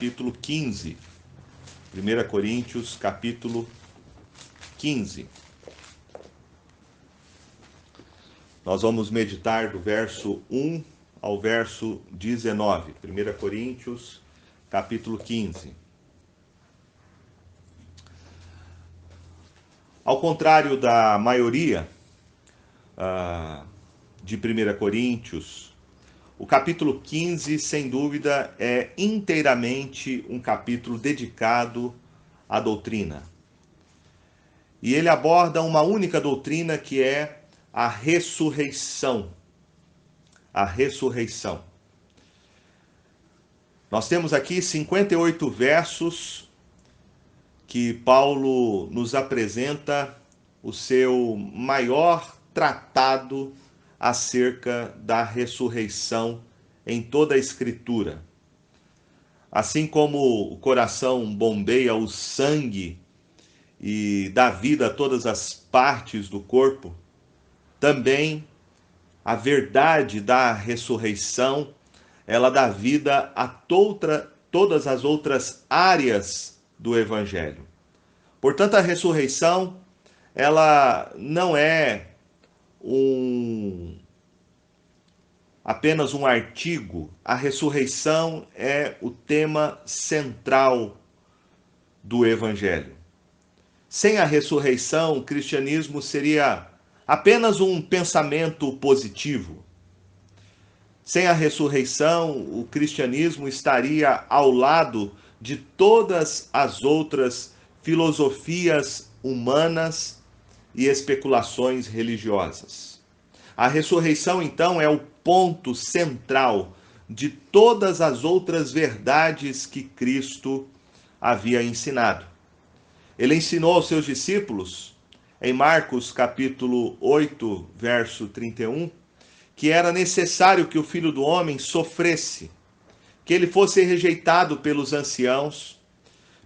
capítulo 15. 1 Coríntios, capítulo 15. Nós vamos meditar do verso 1 ao verso 19. 1 Coríntios, capítulo 15. Ao contrário da maioria de 1 Coríntios, o capítulo 15, sem dúvida, é inteiramente um capítulo dedicado à doutrina. E ele aborda uma única doutrina, que é a ressurreição. A ressurreição. Nós temos aqui 58 versos que Paulo nos apresenta o seu maior tratado acerca da ressurreição em toda a Escritura. Assim como o coração bombeia o sangue e dá vida a todas as partes do corpo, também a verdade da ressurreição, ela dá vida a todas as outras áreas do Evangelho. Portanto, a ressurreição, ela não é apenas um artigo. A ressurreição é o tema central do Evangelho. Sem a ressurreição, o cristianismo seria apenas um pensamento positivo. Sem a ressurreição, o cristianismo estaria ao lado de todas as outras filosofias humanas e especulações religiosas. A ressurreição, então, é o ponto central de todas as outras verdades que Cristo havia ensinado. Ele ensinou aos seus discípulos, em Marcos capítulo 8, verso 31, que era necessário que o Filho do Homem sofresse, que ele fosse rejeitado pelos anciãos,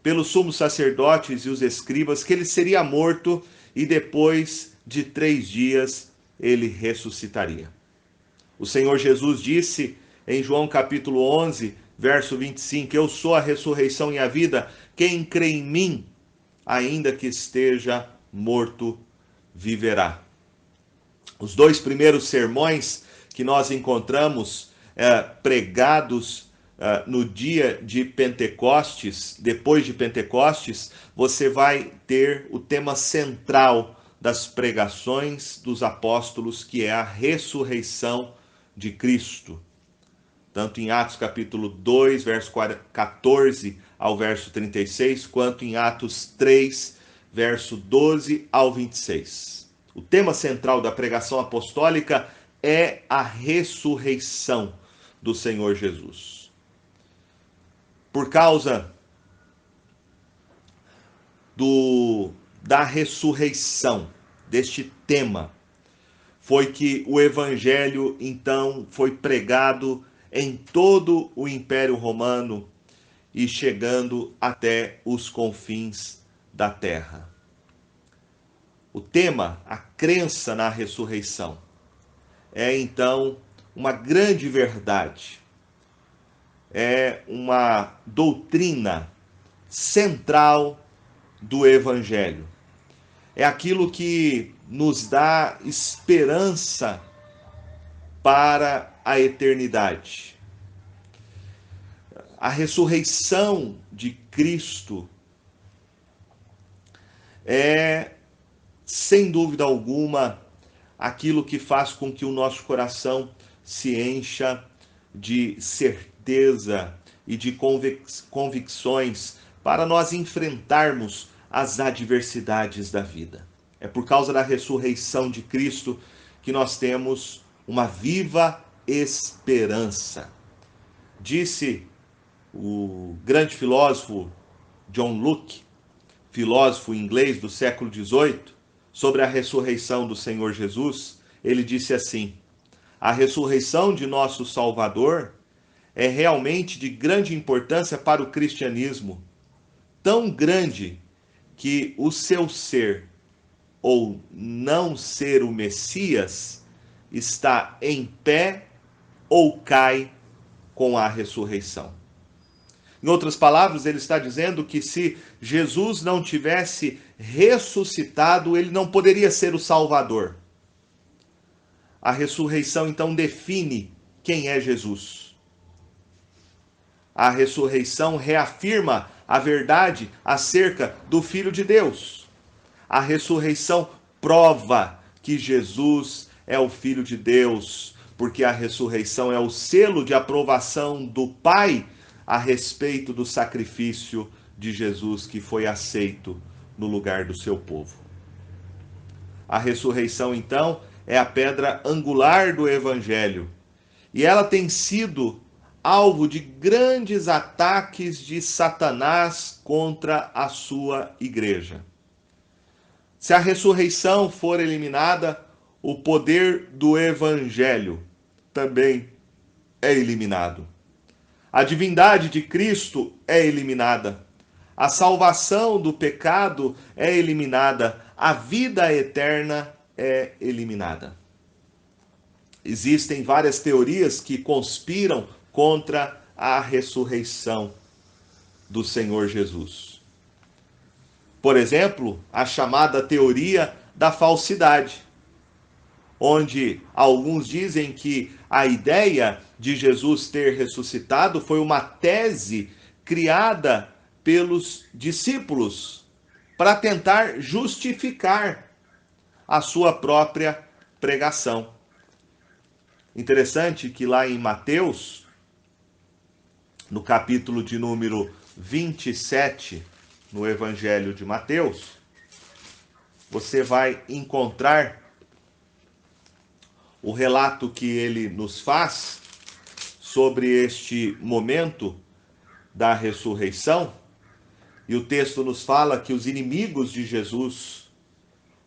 pelos sumos sacerdotes e os escribas, que ele seria morto e depois de 3 dias ele ressuscitaria. O Senhor Jesus disse em João capítulo 11, verso 25, eu sou a ressurreição e a vida, quem crê em mim, ainda que esteja morto, viverá. Os 2 primeiros sermões que nós encontramos pregados no dia de Pentecostes, depois de Pentecostes, você vai ter o tema central das pregações dos apóstolos, que é a ressurreição de Cristo. Tanto em Atos capítulo 2, verso 14 ao verso 36, quanto em Atos 3, verso 12 ao 26. O tema central da pregação apostólica é a ressurreição do Senhor Jesus. Por causa da ressurreição, deste tema, foi que o Evangelho, então, foi pregado em todo o Império Romano e chegando até os confins da terra. O tema, a crença na ressurreição, é então uma grande verdade. É uma doutrina central do Evangelho. É aquilo que nos dá esperança para a eternidade. A ressurreição de Cristo é, sem dúvida alguma, aquilo que faz com que o nosso coração se encha de certeza e de convicções para nós enfrentarmos as adversidades da vida. É por causa da ressurreição de Cristo que nós temos uma viva esperança. Disse o grande filósofo John Locke, filósofo inglês do século XVIII, sobre a ressurreição do Senhor Jesus, ele disse assim: a ressurreição de nosso Salvador é realmente de grande importância para o cristianismo, tão grande que o seu ser ou não ser o Messias está em pé ou cai com a ressurreição. Em outras palavras, ele está dizendo que se Jesus não tivesse ressuscitado, ele não poderia ser o Salvador. A ressurreição então define quem é Jesus. A ressurreição reafirma a verdade acerca do Filho de Deus. A ressurreição prova que Jesus é o Filho de Deus, porque a ressurreição é o selo de aprovação do Pai a respeito do sacrifício de Jesus que foi aceito no lugar do seu povo. A ressurreição, então, é a pedra angular do Evangelho, e ela tem sido alvo de grandes ataques de Satanás contra a sua igreja. Se a ressurreição for eliminada, o poder do Evangelho também é eliminado. A divindade de Cristo é eliminada. A salvação do pecado é eliminada. A vida eterna é eliminada. Existem várias teorias que conspiram contra a ressurreição do Senhor Jesus. Por exemplo, a chamada teoria da falsidade, onde alguns dizem que a ideia de Jesus ter ressuscitado foi uma tese criada pelos discípulos para tentar justificar a sua própria pregação. Interessante que lá em Mateus, no capítulo de número 27, no Evangelho de Mateus, você vai encontrar o relato que ele nos faz sobre este momento da ressurreição. E o texto nos fala que os inimigos de Jesus,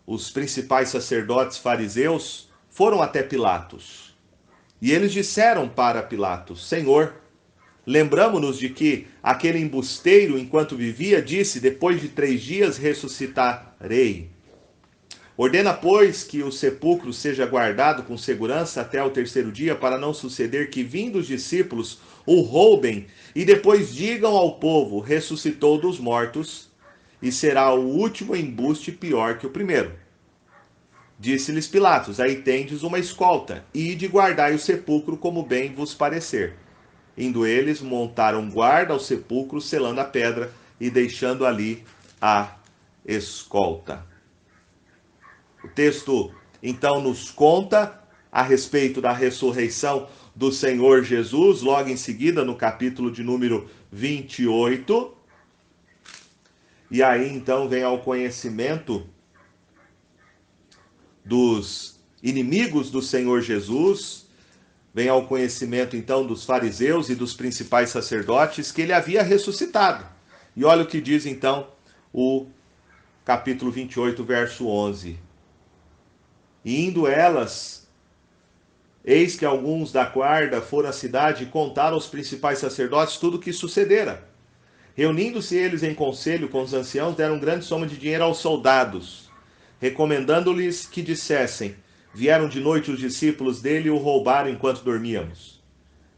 os principais sacerdotes fariseus, foram até Pilatos. E eles disseram para Pilatos: Senhor, lembramo-nos de que aquele embusteiro, enquanto vivia, disse: depois de 3 dias ressuscitarei. Ordena, pois, que o sepulcro seja guardado com segurança até o 3º dia, para não suceder que, vindo os discípulos, o roubem e depois digam ao povo: ressuscitou dos mortos, e será o último embuste pior que o primeiro. Disse-lhes Pilatos: aí tendes uma escolta, e ide guardai o sepulcro como bem vos parecer. Indo eles, montaram guarda ao sepulcro, selando a pedra e deixando ali a escolta. O texto, então, nos conta a respeito da ressurreição do Senhor Jesus, logo em seguida, no capítulo de número 28. E aí, então, vem ao conhecimento dos inimigos do Senhor Jesus, vem ao conhecimento, então, dos fariseus e dos principais sacerdotes que ele havia ressuscitado. E olha o que diz, então, o capítulo 28, verso 11. E indo elas, eis que alguns da guarda foram à cidade e contaram aos principais sacerdotes tudo o que sucedera. Reunindo-se eles em conselho com os anciãos, deram grande soma de dinheiro aos soldados, recomendando-lhes que dissessem: vieram de noite os discípulos dele e o roubaram enquanto dormíamos.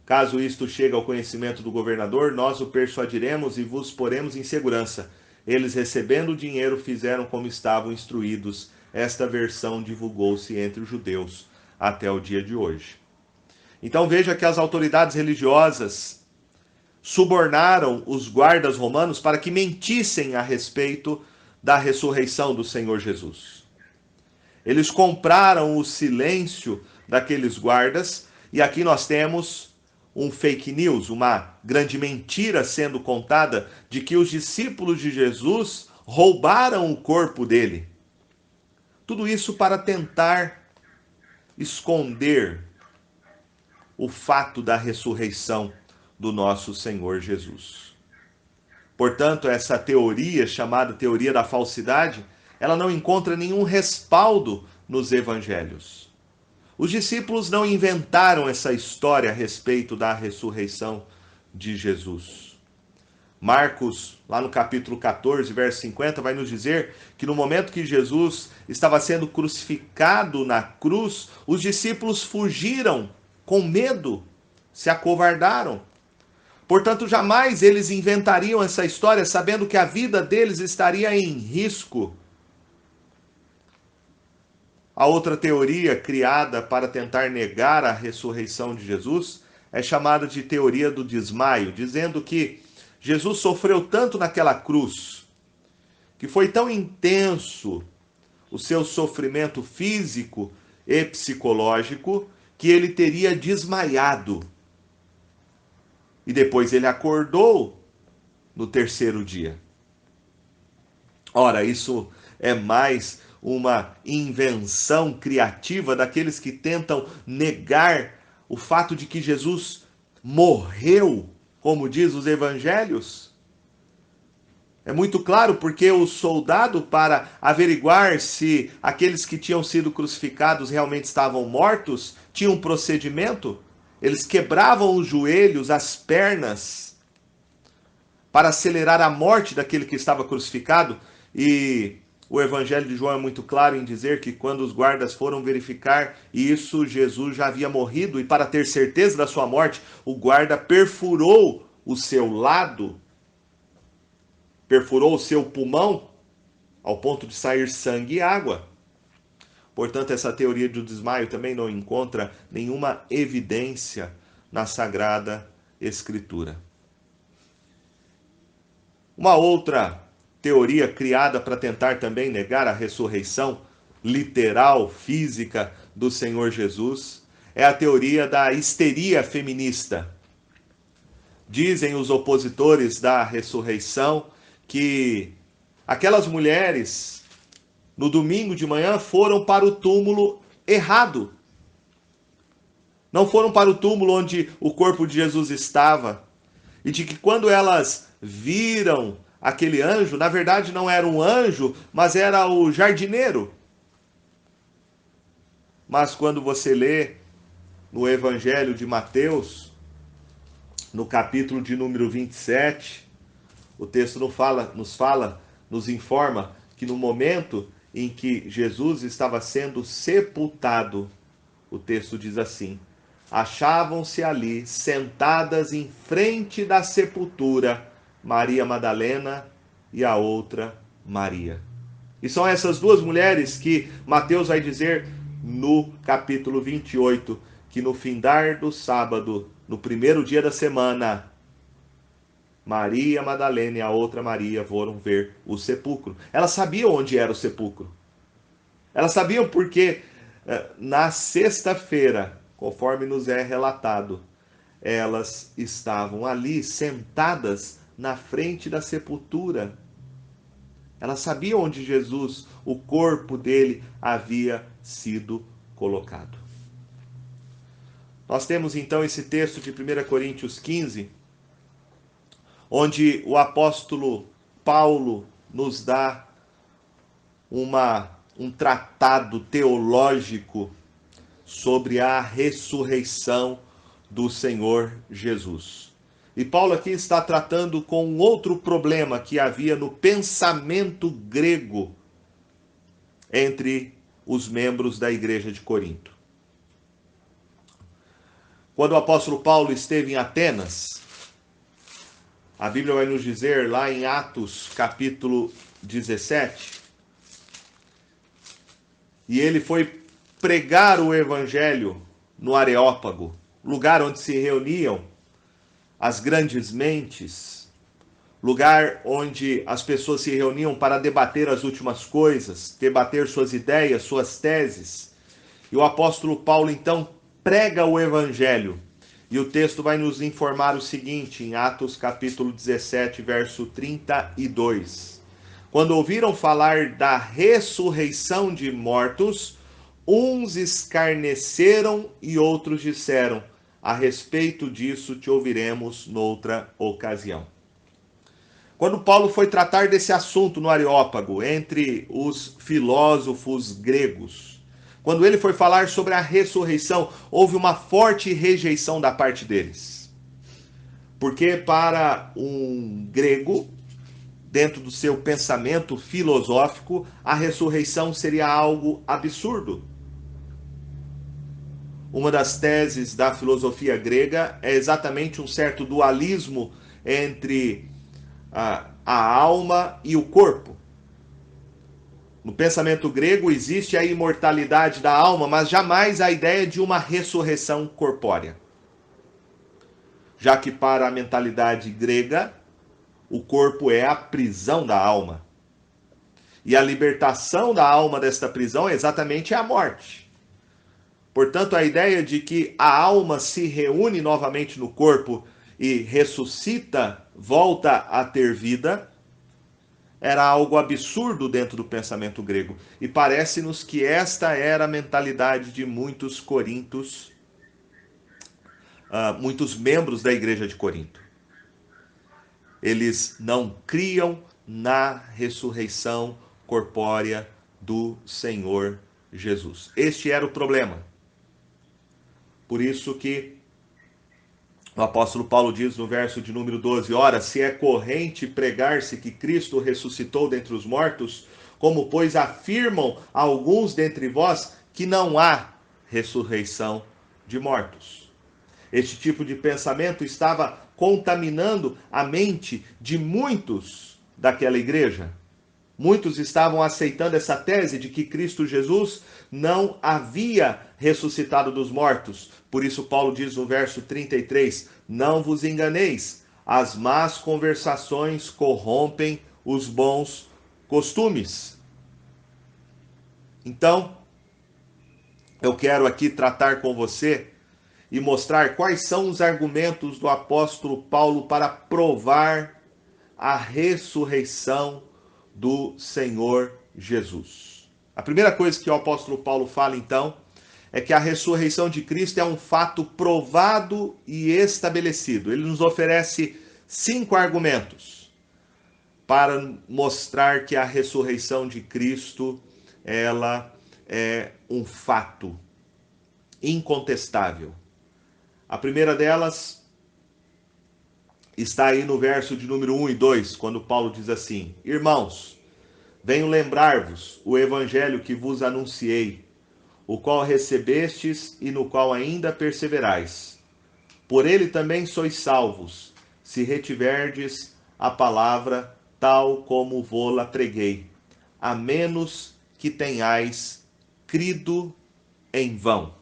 Caso isto chegue ao conhecimento do governador, nós o persuadiremos e vos poremos em segurança. Eles, recebendo o dinheiro, fizeram como estavam instruídos. Esta versão divulgou-se entre os judeus até o dia de hoje. Então veja que as autoridades religiosas subornaram os guardas romanos para que mentissem a respeito da ressurreição do Senhor Jesus. Eles compraram o silêncio daqueles guardas, e aqui nós temos um fake news, uma grande mentira sendo contada de que os discípulos de Jesus roubaram o corpo dele. Tudo isso para tentar esconder o fato da ressurreição do nosso Senhor Jesus. Portanto, essa teoria, chamada teoria da falsidade, ela não encontra nenhum respaldo nos evangelhos. Os discípulos não inventaram essa história a respeito da ressurreição de Jesus. Marcos, lá no capítulo 14, verso 50, vai nos dizer que no momento que Jesus estava sendo crucificado na cruz, os discípulos fugiram com medo, se acovardaram, Portanto, jamais eles inventariam essa história sabendo que a vida deles estaria em risco. A outra teoria criada para tentar negar a ressurreição de Jesus é chamada de teoria do desmaio, dizendo que Jesus sofreu tanto naquela cruz, que foi tão intenso o seu sofrimento físico e psicológico, que ele teria desmaiado. E depois ele acordou no terceiro dia. Ora, isso é mais uma invenção criativa daqueles que tentam negar o fato de que Jesus morreu, como diz os evangelhos. É muito claro porque o soldado, para averiguar se aqueles que tinham sido crucificados realmente estavam mortos, tinha um procedimento. Eles quebravam os joelhos, as pernas, para acelerar a morte daquele que estava crucificado. E o Evangelho de João é muito claro em dizer que quando os guardas foram verificar isso, Jesus já havia morrido, e para ter certeza da sua morte, o guarda perfurou o seu lado, perfurou o seu pulmão, ao ponto de sair sangue e água. Portanto, essa teoria do desmaio também não encontra nenhuma evidência na Sagrada Escritura. Uma outra teoria criada para tentar também negar a ressurreição literal, física do Senhor Jesus, é a teoria da histeria feminista. Dizem os opositores da ressurreição que aquelas mulheres, no domingo de manhã, foram para o túmulo errado. Não foram para o túmulo onde o corpo de Jesus estava. E de que quando elas viram aquele anjo, na verdade não era um anjo, mas era o jardineiro. Mas quando você lê no Evangelho de Mateus, no capítulo de número 27, o texto nos informa que no momento em que Jesus estava sendo sepultado, o texto diz assim: achavam-se ali, sentadas em frente da sepultura, Maria Madalena e a outra Maria. E são essas duas mulheres que Mateus vai dizer no capítulo 28, que no findar do sábado, no primeiro dia da semana, Maria Madalena e a outra Maria foram ver o sepulcro. Elas sabiam onde era o sepulcro. Elas sabiam porque na sexta-feira, conforme nos é relatado, elas estavam ali sentadas na frente da sepultura. Elas sabiam onde Jesus, o corpo dele, havia sido colocado. Nós temos então esse texto de 1 Coríntios 15, onde o apóstolo Paulo nos dá um tratado teológico sobre a ressurreição do Senhor Jesus. E Paulo aqui está tratando com um outro problema que havia no pensamento grego entre os membros da igreja de Corinto. Quando o apóstolo Paulo esteve em Atenas, a Bíblia vai nos dizer lá em Atos capítulo 17, e ele foi pregar o evangelho no Areópago, lugar onde se reuniam as grandes mentes, lugar onde as pessoas se reuniam para debater as últimas coisas, debater suas ideias, suas teses. E o apóstolo Paulo então prega o evangelho. E o texto vai nos informar o seguinte, em Atos capítulo 17, verso 32. Quando ouviram falar da ressurreição de mortos, uns escarneceram e outros disseram: a respeito disso te ouviremos noutra ocasião. Quando Paulo foi tratar desse assunto no Areópago, entre os filósofos gregos, quando ele foi falar sobre a ressurreição, houve uma forte rejeição da parte deles. Porque para um grego, dentro do seu pensamento filosófico, a ressurreição seria algo absurdo. Uma das teses da filosofia grega é exatamente um certo dualismo entre a alma e o corpo. No pensamento grego existe a imortalidade da alma, mas jamais a ideia de uma ressurreição corpórea. Já que para a mentalidade grega, o corpo é a prisão da alma. E a libertação da alma desta prisão é exatamente a morte. Portanto, a ideia de que a alma se reúne novamente no corpo e ressuscita, volta a ter vida, era algo absurdo dentro do pensamento grego. E parece-nos que esta era a mentalidade de muitos corintos, muitos membros da igreja de Corinto. Eles não criam na ressurreição corpórea do Senhor Jesus. Este era o problema. Por isso que o apóstolo Paulo diz no verso de número 12, ora, se é corrente pregar-se que Cristo ressuscitou dentre os mortos, como pois afirmam alguns dentre vós que não há ressurreição de mortos. Este tipo de pensamento estava contaminando a mente de muitos daquela igreja. Muitos estavam aceitando essa tese de que Cristo Jesus não havia ressuscitado dos mortos. Por isso Paulo diz no verso 33, não vos enganeis, as más conversações corrompem os bons costumes. Então, eu quero aqui tratar com você e mostrar quais são os argumentos do apóstolo Paulo para provar a ressurreição do Senhor Jesus. A primeira coisa que o apóstolo Paulo fala, então, é que a ressurreição de Cristo é um fato provado e estabelecido. Ele nos oferece 5 argumentos para mostrar que a ressurreição de Cristo, ela é um fato incontestável. A primeira delas está aí no verso de número 1 e 2, quando Paulo diz assim, irmãos, venho lembrar-vos o evangelho que vos anunciei, o qual recebestes e no qual ainda perseverais. Por ele também sois salvos, se retiverdes a palavra tal como vô-la preguei, a menos que tenhais crido em vão.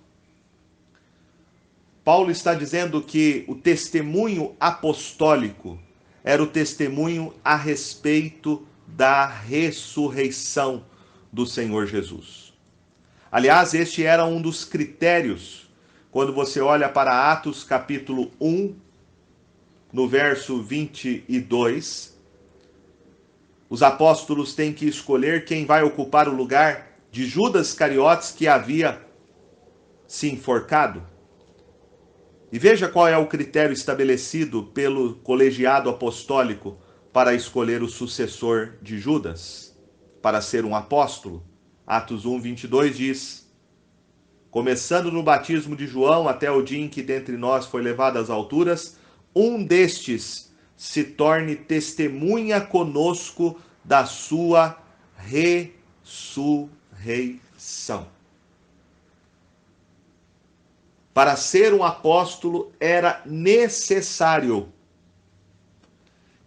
Paulo está dizendo que o testemunho apostólico era o testemunho a respeito da ressurreição do Senhor Jesus. Aliás, este era um dos critérios, quando você olha para Atos capítulo 1, no verso 22, os apóstolos têm que escolher quem vai ocupar o lugar de Judas Iscariotes, que havia se enforcado. E veja qual é o critério estabelecido pelo colegiado apostólico para escolher o sucessor de Judas, para ser um apóstolo. Atos 1, 22 diz, começando no batismo de João até o dia em que dentre nós foi levado às alturas, um destes se torne testemunha conosco da sua ressurreição. Para ser um apóstolo era necessário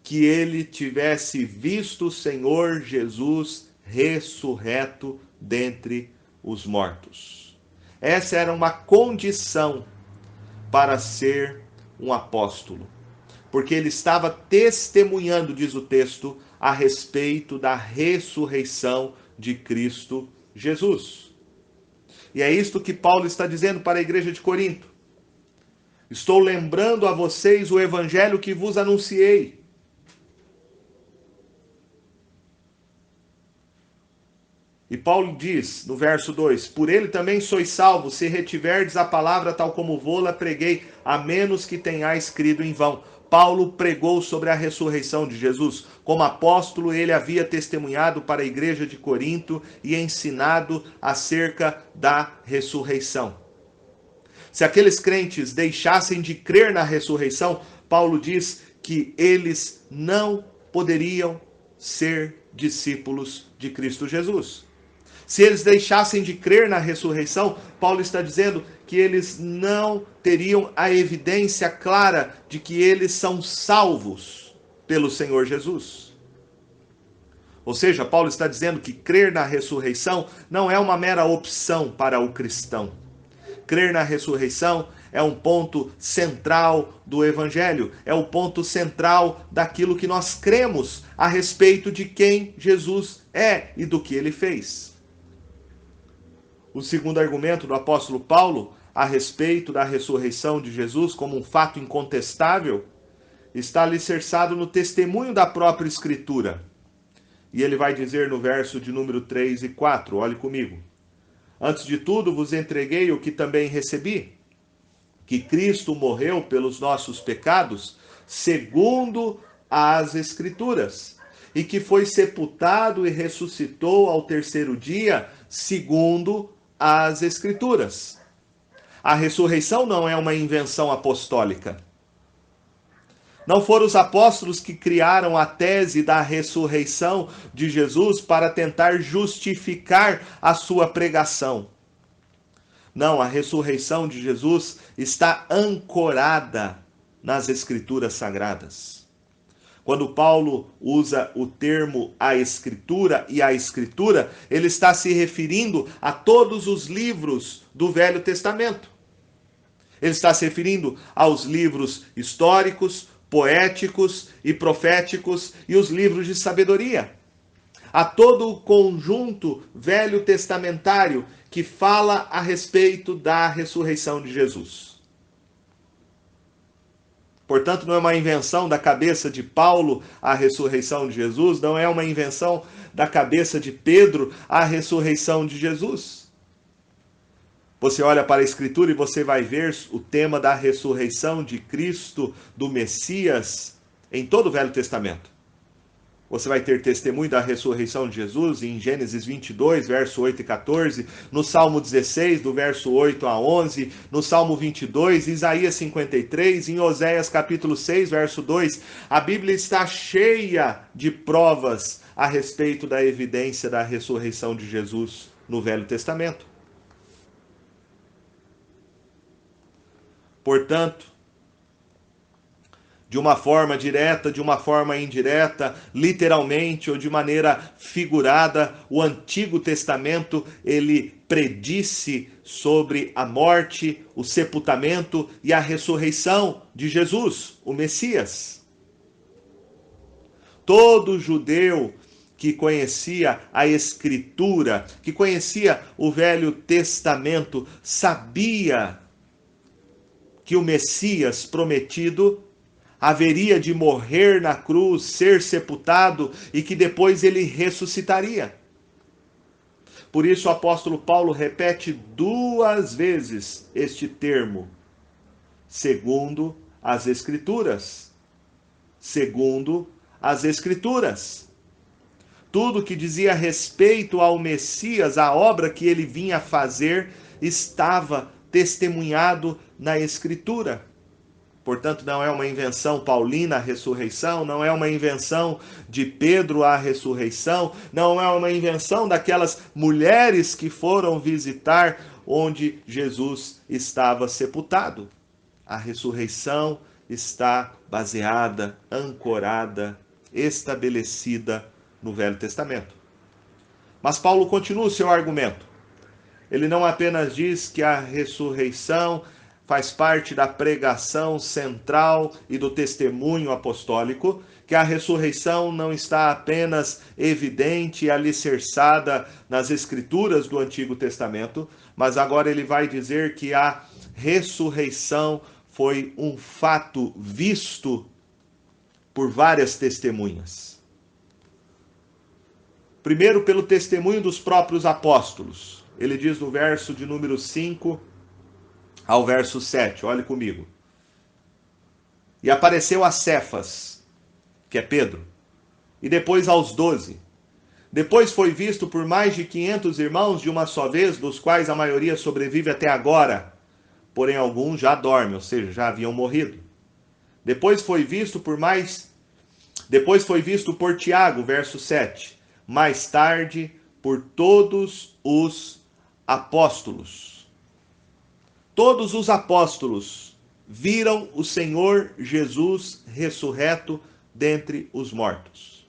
que ele tivesse visto o Senhor Jesus ressurreto dentre os mortos. Essa era uma condição para ser um apóstolo, porque ele estava testemunhando, diz o texto, a respeito da ressurreição de Cristo Jesus. E é isto que Paulo está dizendo para a igreja de Corinto. Estou lembrando a vocês o evangelho que vos anunciei. E Paulo diz no verso 2, por ele também sois salvos, se retiverdes a palavra tal como vô-la preguei, a menos que tenhais crido em vão. Paulo pregou sobre a ressurreição de Jesus. Como apóstolo, ele havia testemunhado para a igreja de Corinto e ensinado acerca da ressurreição. Se aqueles crentes deixassem de crer na ressurreição, Paulo diz que eles não poderiam ser discípulos de Cristo Jesus. Se eles deixassem de crer na ressurreição, Paulo está dizendo que eles não teriam a evidência clara de que eles são salvos pelo Senhor Jesus. Ou seja, Paulo está dizendo que crer na ressurreição não é uma mera opção para o cristão. Crer na ressurreição é um ponto central do Evangelho, é o ponto central daquilo que nós cremos a respeito de quem Jesus é e do que ele fez. O segundo argumento do apóstolo Paulo a respeito da ressurreição de Jesus como um fato incontestável está alicerçado no testemunho da própria Escritura. E ele vai dizer no verso de número 3 e 4, olhe comigo. Antes de tudo vos entreguei o que também recebi, que Cristo morreu pelos nossos pecados, segundo as Escrituras, e que foi sepultado e ressuscitou ao terceiro dia, segundo as Escrituras. A ressurreição não é uma invenção apostólica. Não foram os apóstolos que criaram a tese da ressurreição de Jesus para tentar justificar a sua pregação. Não, a ressurreição de Jesus está ancorada nas Escrituras Sagradas. Quando Paulo usa o termo a Escritura e a Escritura, ele está se referindo a todos os livros do Velho Testamento. Ele está se referindo aos livros históricos, poéticos e proféticos e os livros de sabedoria. A todo o conjunto velho testamentário que fala a respeito da ressurreição de Jesus. Portanto, não é uma invenção da cabeça de Paulo a ressurreição de Jesus, não é uma invenção da cabeça de Pedro a ressurreição de Jesus. Você olha para a Escritura e você vai ver o tema da ressurreição de Cristo, do Messias, em todo o Velho Testamento. Você vai ter testemunho da ressurreição de Jesus em Gênesis 22, verso 8 e 14, no Salmo 16, do verso 8 a 11, no Salmo 22, Isaías 53, em Oséias capítulo 6, verso 2. A Bíblia está cheia de provas a respeito da evidência da ressurreição de Jesus no Velho Testamento. Portanto, de uma forma direta, de uma forma indireta, literalmente ou de maneira figurada, o Antigo Testamento, ele predisse sobre a morte, o sepultamento e a ressurreição de Jesus, o Messias. Todo judeu que conhecia a Escritura, que conhecia o Velho Testamento, sabia que o Messias prometido haveria de morrer na cruz, ser sepultado e que depois ele ressuscitaria. Por isso o apóstolo Paulo repete 2 vezes este termo, segundo as Escrituras. Segundo as Escrituras. Tudo que dizia respeito ao Messias, a obra que ele vinha fazer, estava testemunhado na Escritura. Portanto, não é uma invenção paulina a ressurreição, não é uma invenção de Pedro a ressurreição, não é uma invenção daquelas mulheres que foram visitar onde Jesus estava sepultado. A ressurreição está baseada, ancorada, estabelecida no Velho Testamento. Mas Paulo continua o seu argumento. Ele não apenas diz que a ressurreição faz parte da pregação central e do testemunho apostólico, que a ressurreição não está apenas evidente e alicerçada nas Escrituras do Antigo Testamento, mas agora ele vai dizer que a ressurreição foi um fato visto por várias testemunhas. Primeiro, pelo testemunho dos próprios apóstolos. Ele diz no verso de número 5 ao verso 7, olhe comigo. E apareceu a Cefas, que é Pedro, e depois aos 12. Depois foi visto por mais de 500 irmãos de uma só vez, dos quais a maioria sobrevive até agora, porém alguns já dormem, ou seja, já haviam morrido. Depois foi visto por Tiago, verso 7. Mais tarde, por todos os apóstolos. Todos os apóstolos viram o Senhor Jesus ressurreto dentre os mortos.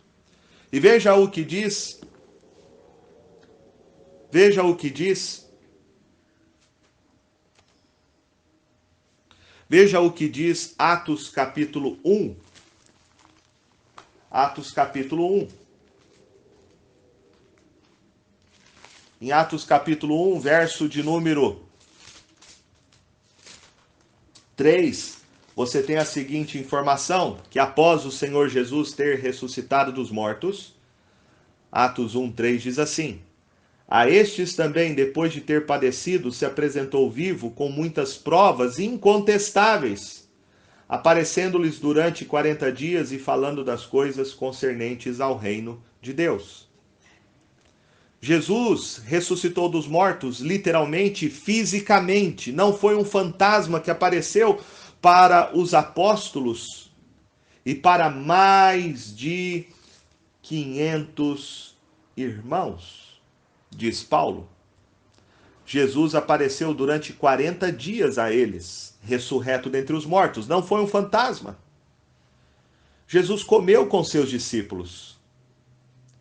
E veja o que diz, Atos capítulo 1. Atos capítulo 1. Em Atos capítulo 1, verso de número 3, você tem a seguinte informação, que após o Senhor Jesus ter ressuscitado dos mortos, Atos 1, 3 diz assim: a estes também, depois de ter padecido, se apresentou vivo com muitas provas incontestáveis, aparecendo-lhes durante 40 dias e falando das coisas concernentes ao reino de Deus. Jesus ressuscitou dos mortos, literalmente, fisicamente. Não foi um fantasma que apareceu para os apóstolos e para mais de 500 irmãos, diz Paulo. Jesus apareceu durante 40 dias a eles, ressurreto dentre os mortos. Não foi um fantasma. Jesus comeu com seus discípulos.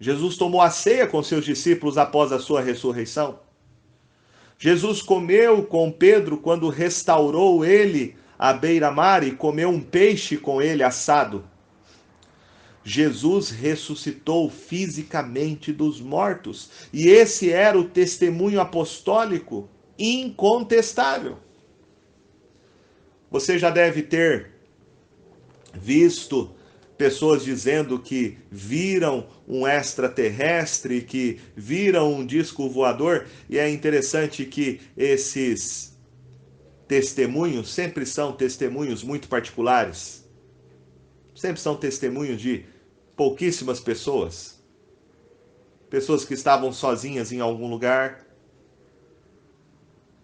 Jesus tomou a ceia com seus discípulos após a sua ressurreição. Jesus comeu com Pedro quando restaurou ele à beira-mar e comeu um peixe com ele assado. Jesus ressuscitou fisicamente dos mortos. E esse era o testemunho apostólico incontestável. Você já deve ter visto pessoas dizendo que viram um extraterrestre, que viram um disco voador, e é interessante que esses testemunhos sempre são testemunhos muito particulares. Sempre são testemunhos de pouquíssimas pessoas. Pessoas que estavam sozinhas em algum lugar.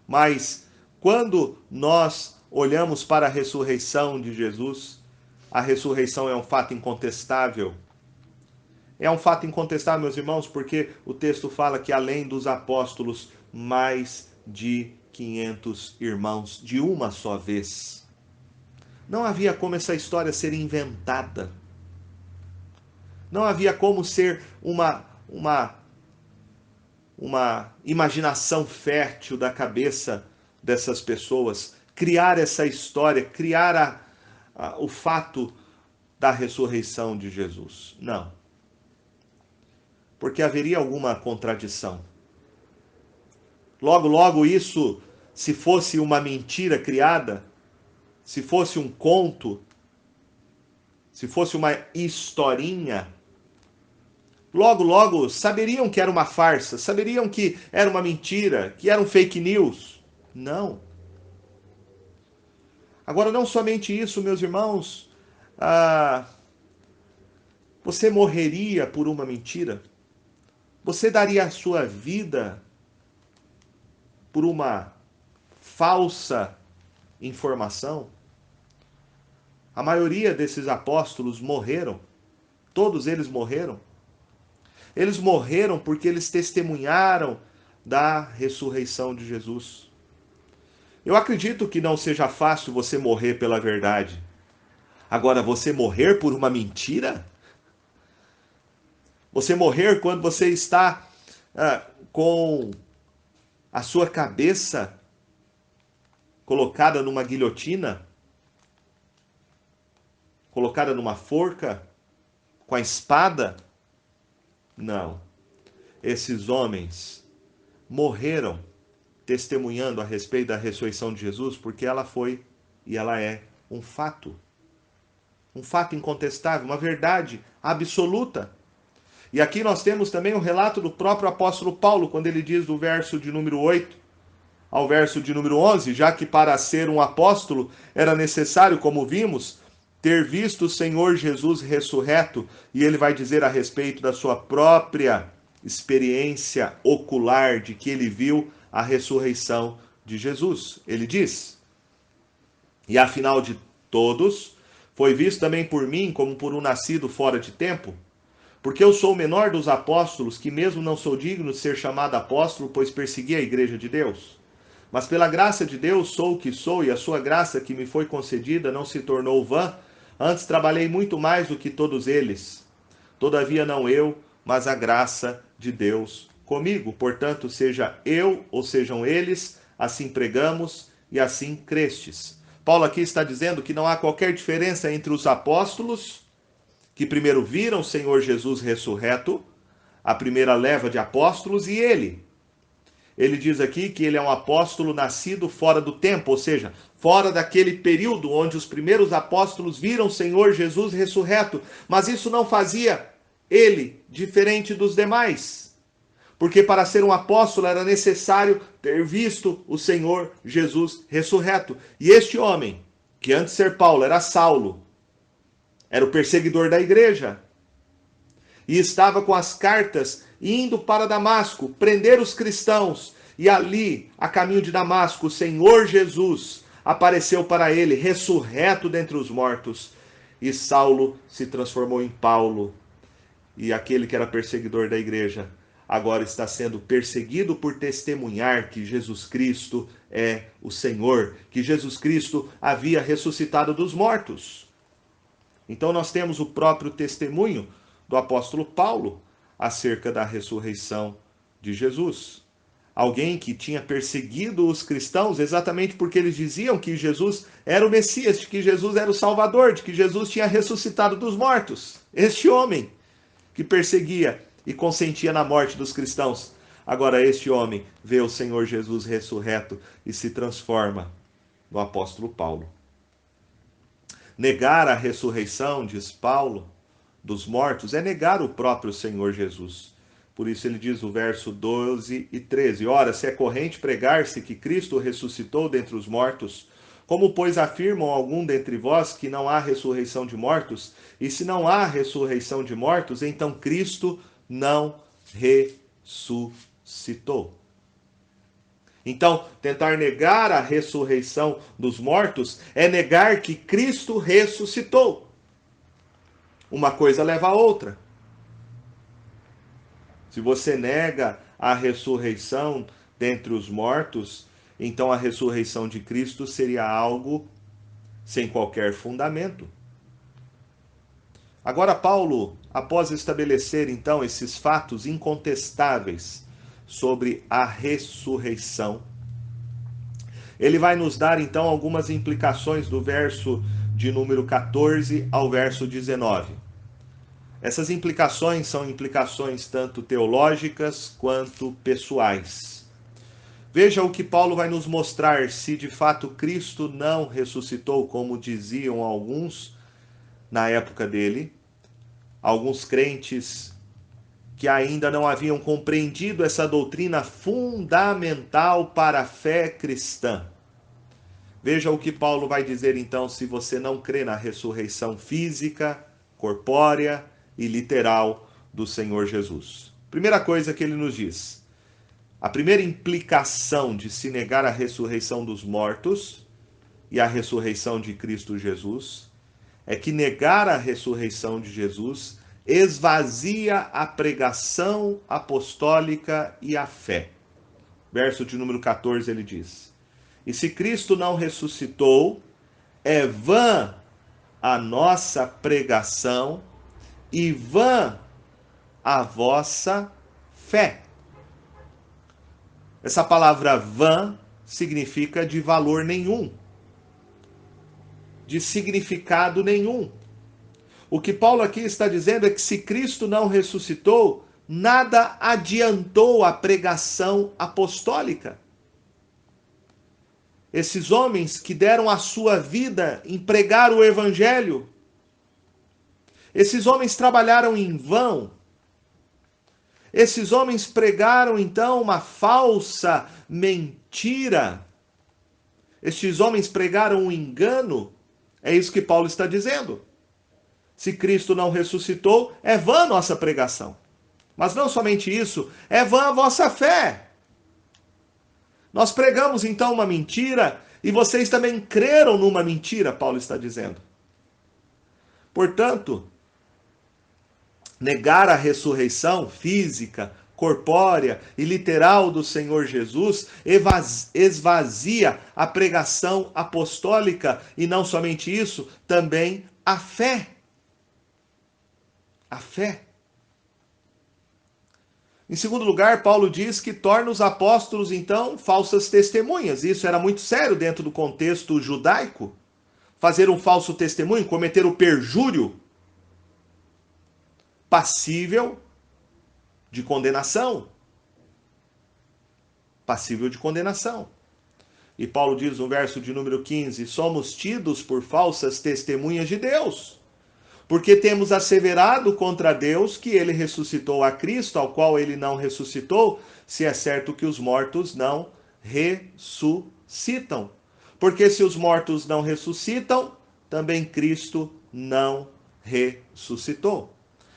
Mas quando nós olhamos para a ressurreição de Jesus, a ressurreição é um fato incontestável. É um fato incontestável, meus irmãos, porque o texto fala que além dos apóstolos, mais de 500 irmãos de uma só vez. Não havia como essa história ser inventada. Não havia como ser uma imaginação fértil da cabeça dessas pessoas, criar essa história, criar o fato da ressurreição de Jesus. Não. Porque haveria alguma contradição. Logo, isso, se fosse uma mentira criada, se fosse um conto, se fosse uma historinha, logo saberiam que era uma farsa, saberiam que era uma mentira, que era um fake news. Não. Agora, não somente isso, meus irmãos, você morreria por uma mentira? Você daria a sua vida por uma falsa informação? A maioria desses apóstolos morreram. Todos eles morreram. Eles morreram porque eles testemunharam da ressurreição de Jesus. Eu acredito que não seja fácil você morrer pela verdade. Agora, você morrer por uma mentira? Você morrer quando você está com a sua cabeça colocada numa guilhotina? Colocada numa forca? Com a espada? Não. Esses homens morreram testemunhando a respeito da ressurreição de Jesus, porque ela foi e ela é um fato. Um fato incontestável, uma verdade absoluta. E aqui nós temos também o relato do próprio apóstolo Paulo, quando ele diz do verso de número 8 ao verso de número 11, já que para ser um apóstolo era necessário, como vimos, ter visto o Senhor Jesus ressurreto, e ele vai dizer a respeito da sua própria experiência ocular de que ele viu a ressurreição de Jesus. Ele diz: e afinal de todos, foi visto também por mim como por um nascido fora de tempo, Porque eu sou o menor dos apóstolos, que mesmo não sou digno de ser chamado apóstolo, pois persegui a igreja de Deus. Mas pela graça de Deus sou o que sou, e a sua graça que me foi concedida não se tornou vã. Antes trabalhei muito mais do que todos eles. Todavia não eu, mas a graça de Deus comigo. Portanto, seja eu ou sejam eles, assim pregamos e assim crestes. Paulo aqui está dizendo que não há qualquer diferença entre os apóstolos, que primeiro viram o Senhor Jesus ressurreto, a primeira leva de apóstolos, e ele. Ele diz aqui que ele é um apóstolo nascido fora do tempo, ou seja, fora daquele período onde os primeiros apóstolos viram o Senhor Jesus ressurreto. Mas isso não fazia ele diferente dos demais. Porque para ser um apóstolo era necessário ter visto o Senhor Jesus ressurreto. E este homem, que antes de ser Paulo era Saulo, era o perseguidor da igreja, e estava com as cartas indo para Damasco, prender os cristãos. E ali, a caminho de Damasco, o Senhor Jesus apareceu para ele, ressurreto dentre os mortos. E Saulo se transformou em Paulo. E aquele que era perseguidor da igreja, agora está sendo perseguido por testemunhar que Jesus Cristo é o Senhor, que Jesus Cristo havia ressuscitado dos mortos. Então nós temos o próprio testemunho do apóstolo Paulo acerca da ressurreição de Jesus. Alguém que tinha perseguido os cristãos exatamente porque eles diziam que Jesus era o Messias, de que Jesus era o Salvador, de que Jesus tinha ressuscitado dos mortos. Este homem que perseguia e consentia na morte dos cristãos. Agora este homem vê o Senhor Jesus ressurreto e se transforma no apóstolo Paulo. Negar a ressurreição, diz Paulo, dos mortos, é negar o próprio Senhor Jesus. Por isso ele diz o verso 12 e 13. Ora, se é corrente pregar-se que Cristo ressuscitou dentre os mortos, como, pois, afirmam algum dentre vós que não há ressurreição de mortos? E se não há ressurreição de mortos, então Cristo não ressuscitou. Então, tentar negar a ressurreição dos mortos é negar que Cristo ressuscitou. Uma coisa leva a outra. Se você nega a ressurreição dentre os mortos, então a ressurreição de Cristo seria algo sem qualquer fundamento. Agora, Paulo, após estabelecer então esses fatos incontestáveis sobre a ressurreição, ele vai nos dar então algumas implicações do verso de número 14 ao verso 19. Essas implicações são implicações tanto teológicas quanto pessoais. Veja o que Paulo vai nos mostrar se de fato Cristo não ressuscitou, como diziam alguns na época dele, alguns crentes que ainda não haviam compreendido essa doutrina fundamental para a fé cristã. Veja o que Paulo vai dizer então se você não crê na ressurreição física, corpórea e literal do Senhor Jesus. Primeira coisa que ele nos diz: a primeira implicação de se negar a ressurreição dos mortos e a ressurreição de Cristo Jesus é que negar a ressurreição de Jesus esvazia a pregação apostólica e a fé. Verso de número 14 ele diz: e se Cristo não ressuscitou, é vã a nossa pregação e vã a vossa fé. Essa palavra vã significa de valor nenhum, de significado nenhum. O que Paulo aqui está dizendo é que se Cristo não ressuscitou, nada adiantou a pregação apostólica. Esses homens que deram a sua vida em pregar o evangelho, esses homens trabalharam em vão. Esses homens pregaram então uma falsa mentira. Estes homens pregaram um engano. É isso que Paulo está dizendo. Se Cristo não ressuscitou, é vã a nossa pregação. Mas não somente isso, é vã a vossa fé. Nós pregamos então uma mentira e vocês também creram numa mentira, Paulo está dizendo. Portanto, negar a ressurreição física, corpórea e literal do Senhor Jesus esvazia a pregação apostólica e não somente isso, também a fé. A fé. Em segundo lugar, Paulo diz que torna os apóstolos, então, falsas testemunhas. Isso era muito sério dentro do contexto judaico. Fazer um falso testemunho, cometer o perjúrio, passível de condenação. Passível de condenação. E Paulo diz no verso de número 15: somos tidos por falsas testemunhas de Deus, porque temos asseverado contra Deus que ele ressuscitou a Cristo, ao qual ele não ressuscitou, se é certo que os mortos não ressuscitam. Porque se os mortos não ressuscitam, também Cristo não ressuscitou.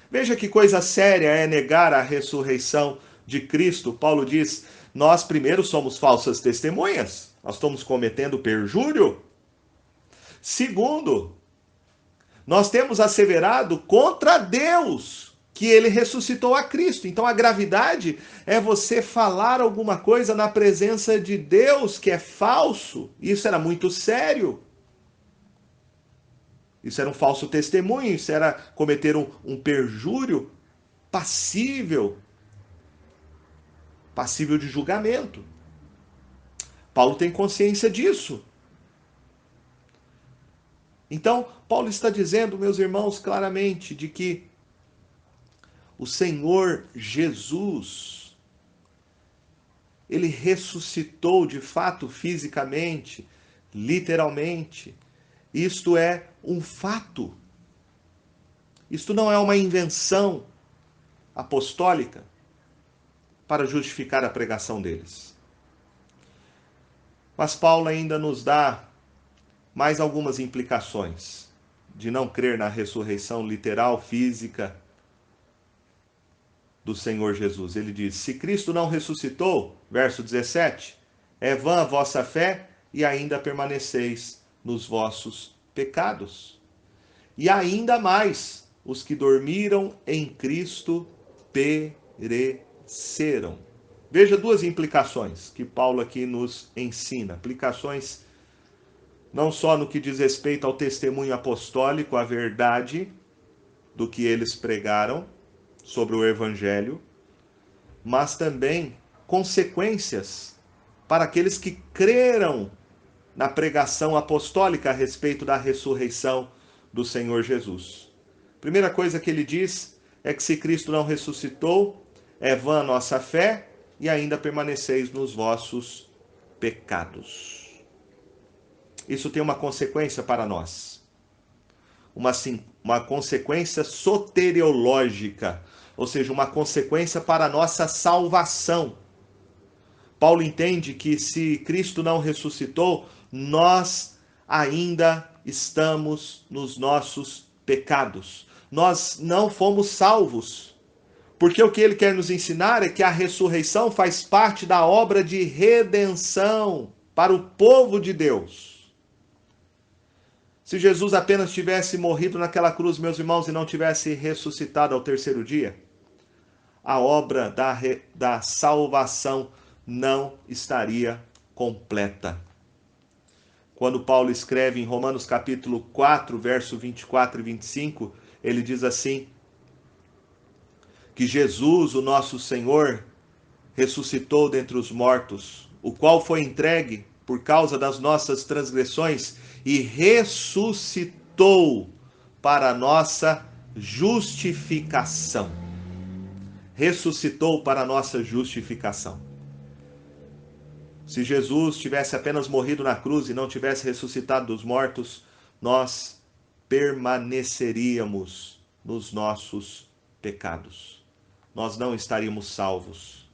Veja que coisa séria é negar a ressurreição de Cristo. Paulo diz: nós primeiro somos falsas testemunhas, nós estamos cometendo perjúrio. Segundo, nós temos asseverado contra Deus que ele ressuscitou a Cristo. Então a gravidade é você falar alguma coisa na presença de Deus que é falso. Isso era muito sério. Isso era um falso testemunho, isso era cometer um perjúrio passível de julgamento. Paulo tem consciência disso. Então, Paulo está dizendo, meus irmãos, claramente, de que o Senhor Jesus, ele ressuscitou de fato fisicamente, literalmente. Isto é um fato. Isto não é uma invenção apostólica para justificar a pregação deles. Mas Paulo ainda nos dá mais algumas implicações de não crer na ressurreição literal, física do Senhor Jesus. Ele diz: se Cristo não ressuscitou, verso 17, é vã a vossa fé e ainda permaneceis nos vossos pecados. E ainda mais, os que dormiram em Cristo pereceram. Veja duas implicações que Paulo aqui nos ensina. Aplicações não só no que diz respeito ao testemunho apostólico, a verdade do que eles pregaram sobre o Evangelho, mas também consequências para aqueles que creram na pregação apostólica a respeito da ressurreição do Senhor Jesus. Primeira coisa que ele diz é que se Cristo não ressuscitou, é vã a nossa fé e ainda permaneceis nos vossos pecados. Isso tem uma consequência para nós. Uma consequência soteriológica, ou seja, uma consequência para a nossa salvação. Paulo entende que se Cristo não ressuscitou, nós ainda estamos nos nossos pecados. Nós não fomos salvos. Porque o que ele quer nos ensinar é que a ressurreição faz parte da obra de redenção para o povo de Deus. Se Jesus apenas tivesse morrido naquela cruz, meus irmãos, e não tivesse ressuscitado ao terceiro dia, a obra da salvação não estaria completa. Quando Paulo escreve em Romanos capítulo 4, verso 24 e 25, ele diz assim: que Jesus, o nosso Senhor, ressuscitou dentre os mortos, o qual foi entregue por causa das nossas transgressões e ressuscitou para a nossa justificação. Ressuscitou para a nossa justificação. Se Jesus tivesse apenas morrido na cruz e não tivesse ressuscitado dos mortos, nós permaneceríamos nos nossos pecados. Nós não estaríamos salvos.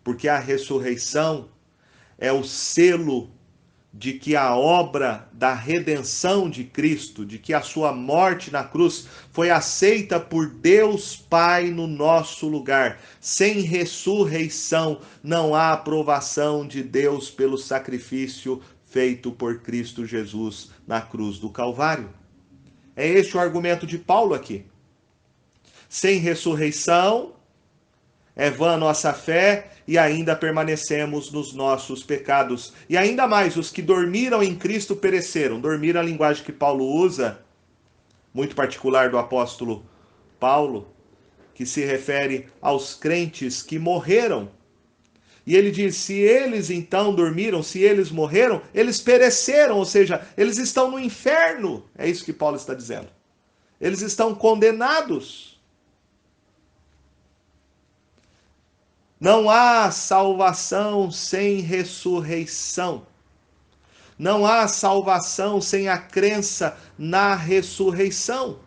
Porque a ressurreição é o selo de que a obra da redenção de Cristo, de que a sua morte na cruz foi aceita por Deus Pai no nosso lugar. Sem ressurreição não há aprovação de Deus pelo sacrifício feito por Cristo Jesus na cruz do Calvário. É este o argumento de Paulo aqui. Sem ressurreição, é vã a nossa fé e ainda permanecemos nos nossos pecados. E ainda mais, os que dormiram em Cristo pereceram. Dormir é a linguagem que Paulo usa, muito particular do apóstolo Paulo, que se refere aos crentes que morreram. E ele diz, se eles então dormiram, se eles morreram, eles pereceram, ou seja, eles estão no inferno. É isso que Paulo está dizendo. Eles estão condenados. Não há salvação sem ressurreição. Não há salvação sem a crença na ressurreição.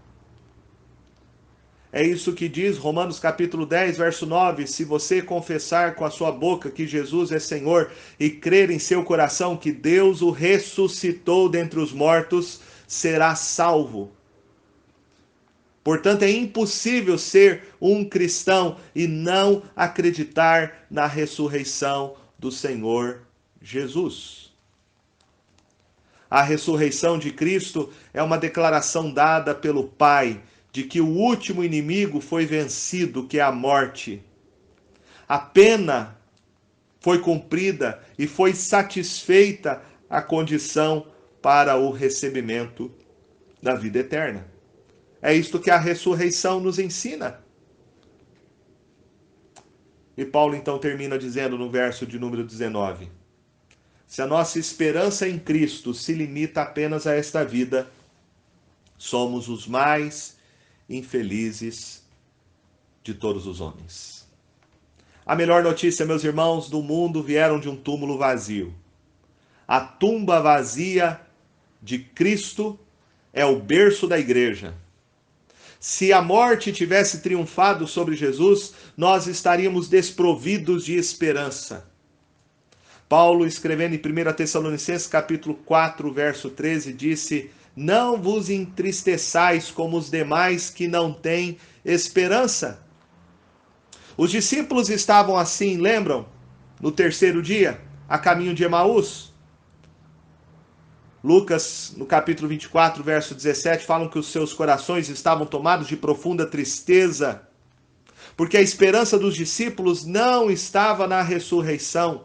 É isso que diz Romanos capítulo 10, verso 9. Se você confessar com a sua boca que Jesus é Senhor e crer em seu coração que Deus o ressuscitou dentre os mortos, será salvo. Portanto, é impossível ser um cristão e não acreditar na ressurreição do Senhor Jesus. A ressurreição de Cristo é uma declaração dada pelo Pai de que o último inimigo foi vencido, que é a morte. A pena foi cumprida e foi satisfeita a condição para o recebimento da vida eterna. É isto que a ressurreição nos ensina. E Paulo então termina dizendo no verso de número 19: se a nossa esperança em Cristo se limita apenas a esta vida, somos os mais infelizes de todos os homens. A melhor notícia, meus irmãos, do mundo vieram de um túmulo vazio. A tumba vazia de Cristo é o berço da igreja. Se a morte tivesse triunfado sobre Jesus, nós estaríamos desprovidos de esperança. Paulo, escrevendo em 1 Tessalonicenses capítulo 4, verso 13, disse: não vos entristeçais como os demais que não têm esperança. Os discípulos estavam assim, lembram? No terceiro dia, a caminho de Emaús. Lucas, no capítulo 24, verso 17, falam que os seus corações estavam tomados de profunda tristeza, porque a esperança dos discípulos não estava na ressurreição.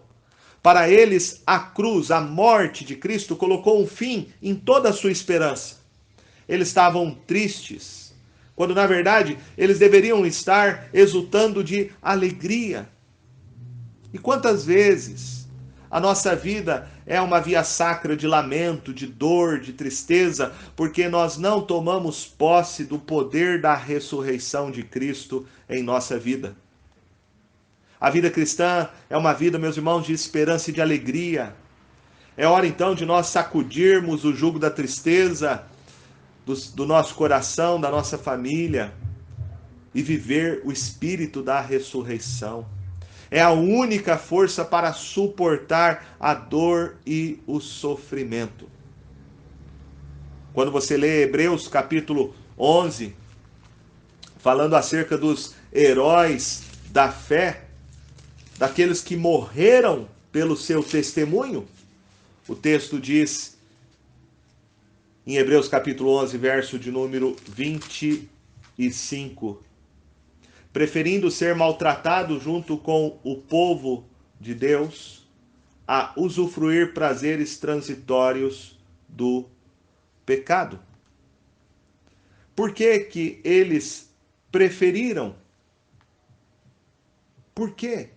Para eles, a cruz, a morte de Cristo, colocou um fim em toda a sua esperança. Eles estavam tristes, quando na verdade eles deveriam estar exultando de alegria. E quantas vezes a nossa vida é uma via sacra de lamento, de dor, de tristeza, porque nós não tomamos posse do poder da ressurreição de Cristo em nossa vida. A vida cristã é uma vida, meus irmãos, de esperança e de alegria. É hora então de nós sacudirmos o jugo da tristeza do nosso coração, da nossa família, e viver o espírito da ressurreição. É a única força para suportar a dor e o sofrimento. Quando você lê Hebreus capítulo 11, falando acerca dos heróis da fé, daqueles que morreram pelo seu testemunho, o texto diz, em Hebreus capítulo 11, verso de número 25, preferindo ser maltratado junto com o povo de Deus, a usufruir prazeres transitórios do pecado. Por que que eles preferiram? Por quê?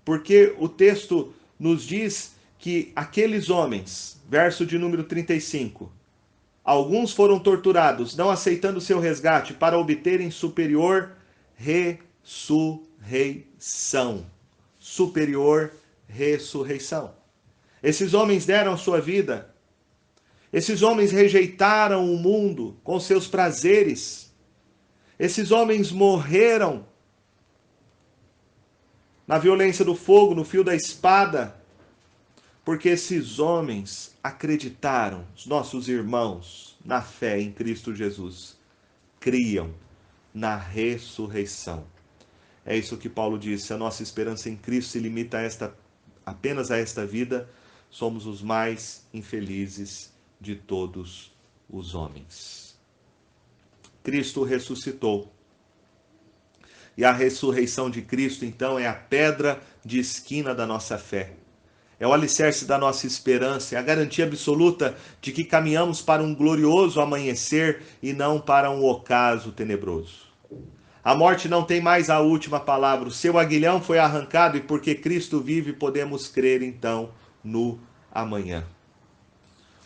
Porque o texto nos diz que aqueles homens, verso de número 35, alguns foram torturados, não aceitando seu resgate, para obterem superior ressurreição. Superior ressurreição. Esses homens deram sua vida. Esses homens rejeitaram o mundo com seus prazeres. Esses homens morreram na violência do fogo, no fio da espada, porque esses homens acreditaram, os nossos irmãos, na fé em Cristo Jesus, criam na ressurreição. É isso que Paulo disse, a nossa esperança em Cristo se limita apenas a esta vida, somos os mais infelizes de todos os homens. Cristo ressuscitou. E a ressurreição de Cristo, então, é a pedra de esquina da nossa fé. É o alicerce da nossa esperança, é a garantia absoluta de que caminhamos para um glorioso amanhecer e não para um ocaso tenebroso. A morte não tem mais a última palavra, o seu aguilhão foi arrancado e porque Cristo vive podemos crer então no amanhã.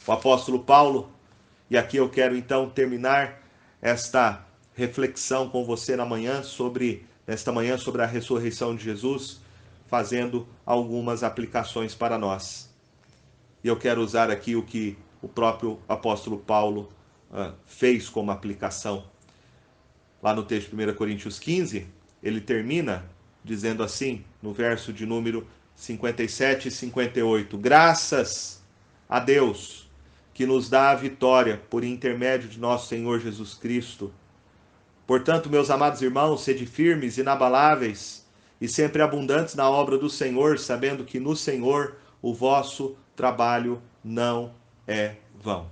O apóstolo Paulo, e aqui eu quero então terminar esta reflexão com você nesta manhã sobre a ressurreição de Jesus, fazendo algumas aplicações para nós. E eu quero usar aqui o que o próprio apóstolo Paulo fez como aplicação. Lá no texto de 1 Coríntios 15, ele termina dizendo assim, no verso de número 57 e 58, graças a Deus que nos dá a vitória por intermédio de nosso Senhor Jesus Cristo. Portanto, meus amados irmãos, sede firmes, inabaláveis e sempre abundantes na obra do Senhor, sabendo que no Senhor o vosso trabalho não é vão.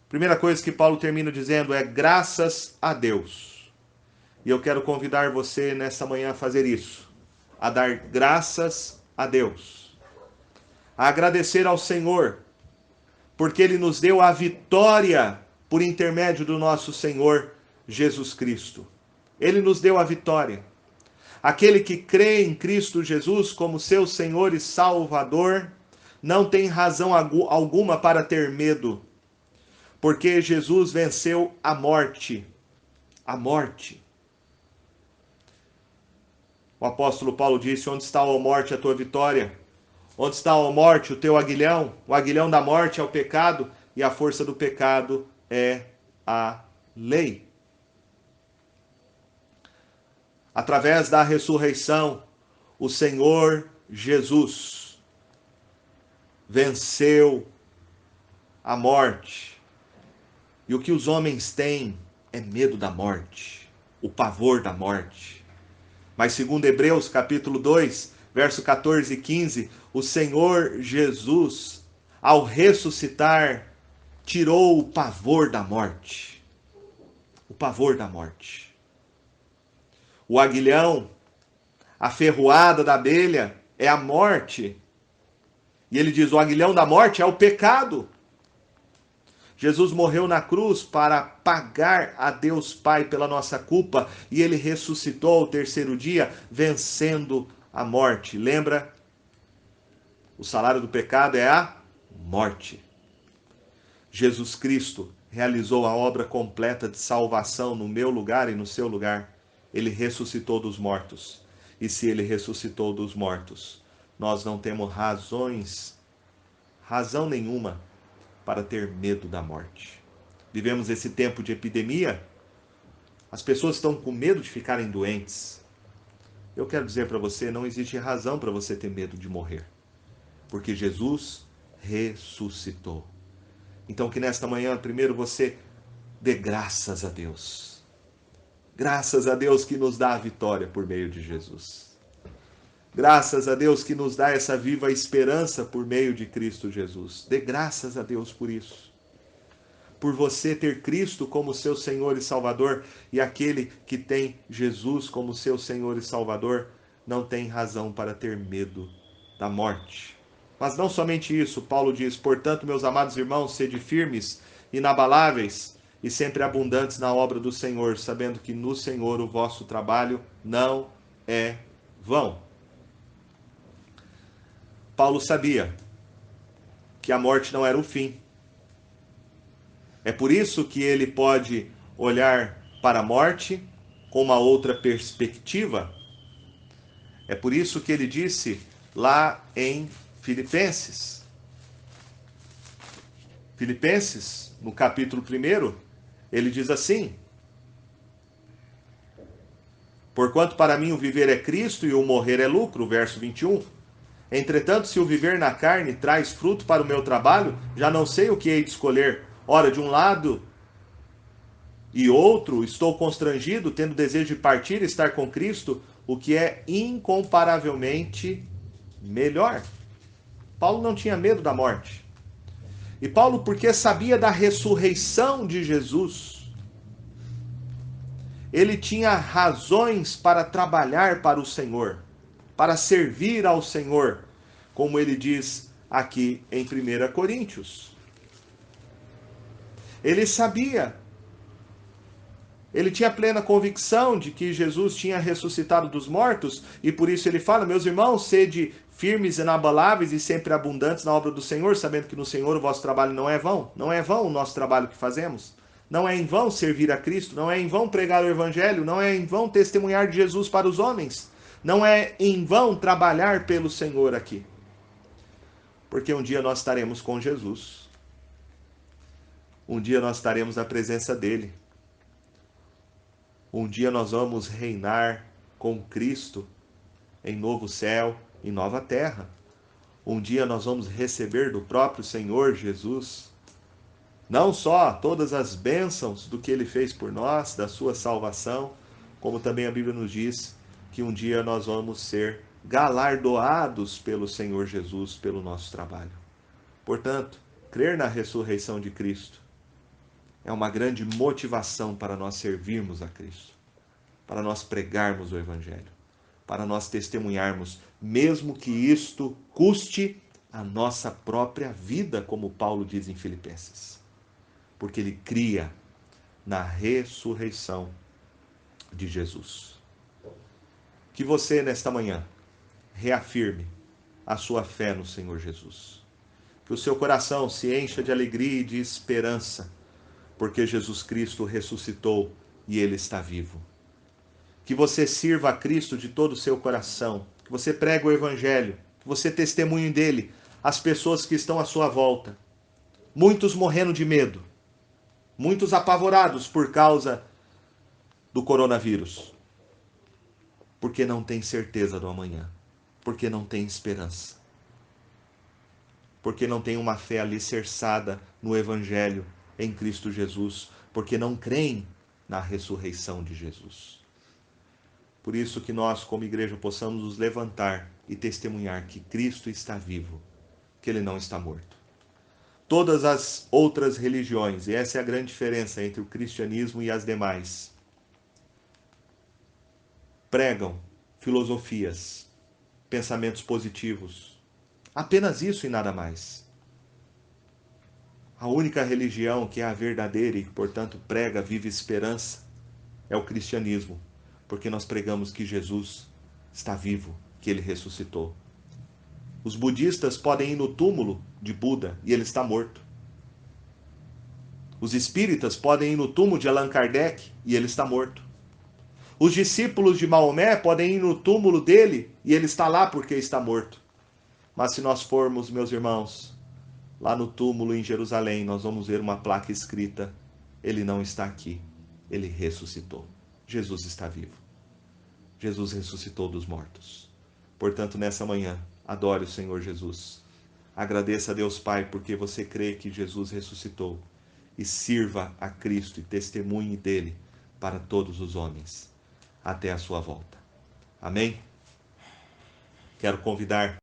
Primeira coisa que Paulo termina dizendo é graças a Deus. E eu quero convidar você nessa manhã a fazer isso, a dar graças a Deus, a agradecer ao Senhor, porque Ele nos deu a vitória por intermédio do nosso Senhor Jesus Cristo. Ele nos deu a vitória. Aquele que crê em Cristo Jesus como seu Senhor e Salvador, não tem razão alguma para ter medo, porque Jesus venceu a morte. A morte. O apóstolo Paulo disse, onde está, ó morte, a tua vitória? Onde está, ó morte, o teu aguilhão? O aguilhão da morte é o pecado, e a força do pecado é a lei. Através da ressurreição, o Senhor Jesus venceu a morte. E o que os homens têm é medo da morte, o pavor da morte. Mas segundo Hebreus capítulo 2, verso 14 e 15, o Senhor Jesus, ao ressuscitar, tirou o pavor da morte. O pavor da morte. O aguilhão, a ferroada da abelha é a morte. E ele diz, o aguilhão da morte é o pecado. Jesus morreu na cruz para pagar a Deus Pai pela nossa culpa e ele ressuscitou ao terceiro dia, vencendo a morte. Lembra? O salário do pecado é a morte. Jesus Cristo realizou a obra completa de salvação no meu lugar e no seu lugar. Ele ressuscitou dos mortos. E se ele ressuscitou dos mortos, nós não temos razão nenhuma para ter medo da morte. Vivemos esse tempo de epidemia, as pessoas estão com medo de ficarem doentes. Eu quero dizer para você, não existe razão para você ter medo de morrer, porque Jesus ressuscitou. Então que nesta manhã, primeiro você dê graças a Deus. Graças a Deus que nos dá a vitória por meio de Jesus. Graças a Deus que nos dá essa viva esperança por meio de Cristo Jesus. Dê graças a Deus por isso. Por você ter Cristo como seu Senhor e Salvador, e aquele que tem Jesus como seu Senhor e Salvador, não tem razão para ter medo da morte. Mas não somente isso, Paulo diz, portanto, meus amados irmãos, sede firmes, inabaláveis e sempre abundantes na obra do Senhor, sabendo que no Senhor o vosso trabalho não é vão. Paulo sabia que a morte não era o fim. É por isso que ele pode olhar para a morte com uma outra perspectiva. É por isso que ele disse lá em Filipenses. Filipenses, no capítulo 1, ele diz assim: porquanto para mim o viver é Cristo e o morrer é lucro, verso 21. Entretanto, se o viver na carne traz fruto para o meu trabalho, já não sei o que hei de escolher. Ora, de um lado e outro, estou constrangido, tendo desejo de partir e estar com Cristo, o que é incomparavelmente melhor. Paulo não tinha medo da morte. E Paulo, porque sabia da ressurreição de Jesus, ele tinha razões para trabalhar para o Senhor, para servir ao Senhor, como ele diz aqui em 1 Coríntios. Ele sabia, ele tinha plena convicção de que Jesus tinha ressuscitado dos mortos, e por isso ele fala: meus irmãos, sede firmes, inabaláveis e sempre abundantes na obra do Senhor, sabendo que no Senhor o vosso trabalho não é vão. Não é vão o nosso trabalho que fazemos. Não é em vão servir a Cristo, não é em vão pregar o Evangelho, não é em vão testemunhar de Jesus para os homens. Não é em vão trabalhar pelo Senhor aqui. Porque um dia nós estaremos com Jesus. Um dia nós estaremos na presença dele. Um dia nós vamos reinar com Cristo em novo céu e nova terra. Um dia nós vamos receber do próprio Senhor Jesus não só todas as bênçãos do que ele fez por nós, da sua salvação, como também a Bíblia nos diz que um dia nós vamos ser galardoados pelo Senhor Jesus pelo nosso trabalho. Portanto, crer na ressurreição de Cristo é uma grande motivação para nós servirmos a Cristo, para nós pregarmos o Evangelho, para nós testemunharmos, mesmo que isto custe a nossa própria vida, como Paulo diz em Filipenses. Porque ele cria na ressurreição de Jesus. Que você, nesta manhã, reafirme a sua fé no Senhor Jesus. Que o seu coração se encha de alegria e de esperança, porque Jesus Cristo ressuscitou e ele está vivo. Que você sirva a Cristo de todo o seu coração, que você pregue o Evangelho, que você testemunhe dele às pessoas que estão à sua volta. Muitos morrendo de medo, muitos apavorados por causa do coronavírus, porque não tem certeza do amanhã, porque não tem esperança, porque não tem uma fé alicerçada no Evangelho em Cristo Jesus, porque não creem na ressurreição de Jesus. Por isso que nós, como igreja, possamos nos levantar e testemunhar que Cristo está vivo, que ele não está morto. Todas as outras religiões, e essa é a grande diferença entre o cristianismo e as demais, pregam filosofias, pensamentos positivos. Apenas isso e nada mais. A única religião que é a verdadeira e que, portanto, prega viva esperança é o cristianismo, porque nós pregamos que Jesus está vivo, que ele ressuscitou. Os budistas podem ir no túmulo de Buda e ele está morto. Os espíritas podem ir no túmulo de Allan Kardec e ele está morto. Os discípulos de Maomé podem ir no túmulo dele e ele está lá porque está morto. Mas se nós formos, meus irmãos, lá no túmulo em Jerusalém, nós vamos ver uma placa escrita: ele não está aqui, ele ressuscitou. Jesus está vivo. Jesus ressuscitou dos mortos. Portanto, nessa manhã, adore o Senhor Jesus. Agradeça a Deus Pai porque você crê que Jesus ressuscitou. E sirva a Cristo e testemunhe dele para todos os homens, até a sua volta. Amém? Quero convidar